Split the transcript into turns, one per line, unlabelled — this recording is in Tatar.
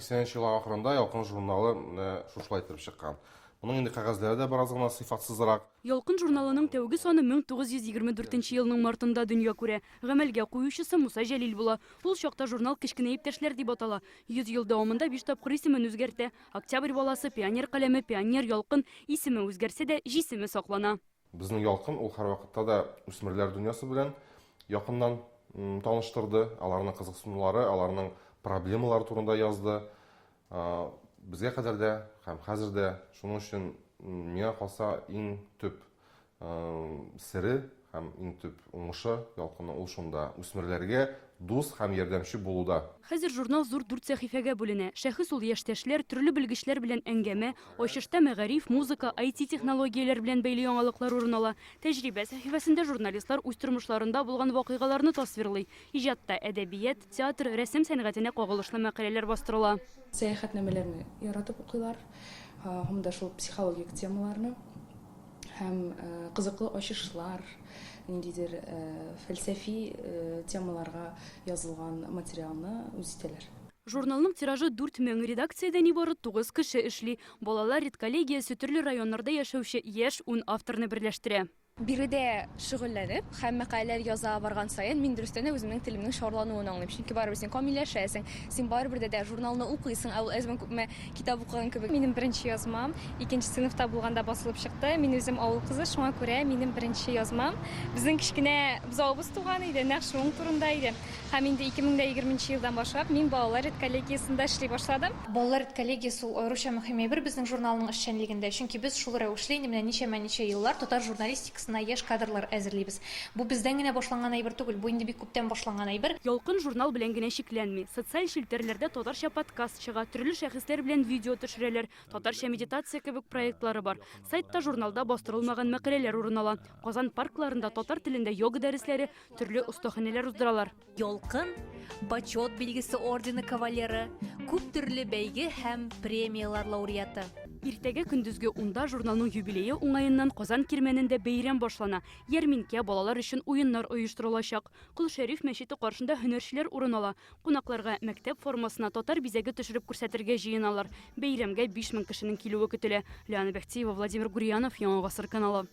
80 ел ахырында Ялкын журналы шушылай итеп чыккан. Моның инде кәгазьләре дә бераз гына сыйфатсызрак.
Ялкын журналының тәүге саны 1924 елның мартында дөнья күрә. Гамәлгә куючысы Муса Җәлил була. Ул чакта журнал кечкенә иптәшләр дип атала. 100 ел дәвамында 5 тапкыр исемен үзгәртә. Октябрь баласы, пионер каләме, пионер Ялкын исеме үзгәрсә дә, җисеме саклана.
Безнең Ялкын ул һәрвакытта да үсмерләр дөньясы белән якыннан таныштырды. Аларның кызыксынулары, аларның проблемалары турында язды. Безгә кадәр дә һәм хәзер дә шуның өчен миңа калса иң төп сере һәм иң төп уңышы Ялкынның ул шунда үсмерләргә дус һәм ярдәмче булуда.
Хәзер журнал зур 4 сәхифәгә бүленә. Шәхес ул яшьтәшләр төрле белгечләр белән әңгәмә, ачышта мәгариф, музыка, IT технологияләр белән бәйле яңалыклар урын ала. Тәҗрибә сәхифәсендә журналистлар үз тормышларында булган вакыйгаларны тасвирлый. Иҗатта әдәбият, театр, рәсем сәнгатенә кагылышлы мәкаләләр бастырыла.
Сәяхәтнамәләрне яратып укыйлар, һәм да шул психологик темаларны һәм кызыклы ачышлар, ниндидер фәлсәфи темаларга язылган материалны үз итәләр.
Журналның тиражы 4000, редакциядә нибары 9 кеше эшли. Балалар редколлегиясе төрле районнарда яшәүче яшь 10 авторны берләштерә.
Биредә шөгыльләнеп, һәм мәкаләләр яза барган саен мин дөрестән үземнең телемнең шарлануын аңлыйм. Чөнки барыбер син камилләшәсең, син барыбер дә журналны укыйсың, ә ул әзмән күпме китап укыган кебек.
Минем беренче язмам 2нче сыйныфта булганда басылып чыкты. Мин үзем авыл кызы, шуңа күрә минем беренче язмам безнең кичкенә бозавыбыз туган иде, нәкъ шуның турында иде. Һәм инде 2020 елдан башлап мин балалар редколлегиясендә эшли башладым.
Балалар редколлегиясе ул аеруча мөһим әйбер безнең журналның эшчәнлегендә. Чөнки без шул рәвешле инде менә ничә еллар татар журналистикасына яшь кадрлар әзерлибез. Бу бездән генә башланган әйбер түгел, бу инде бик күптән башланган әйбер.
Ялкын журнал белән генә шикләнми. Социаль челтәрләрдә татарча подкаст чыга, төрле шәхесләр белән видео төшерәләр, татарча медитация кебек проектлары бар. Сайтта журналда бастырылмаган мәкаләләр урын ала. Казан паркларында татар телендә йога дәресләре, төрле остаханәләр уздыралар.
Ялкын, почет билгесе ордены кавалеры, күп төрле бәйге һәм премиялар лауреаты.
Иртәгә көндезге 10-да журналның юбилее уңаеннан Казан кирмәнендә бәйрәм башлана. Ярминкә балалар өчен уеннар оештырылачак. Кол Шәриф мәчете каршында һөнәрчеләр урын ала. Кунакларга мәктәп формасына татар бизәге төшереп күрсәтергә җыеналар. Бәйрәмгә 5000 кешенең килүе көтелә. Лиана Бәхтиева, Владимир Гурьянов, Яңа гасыр каналы.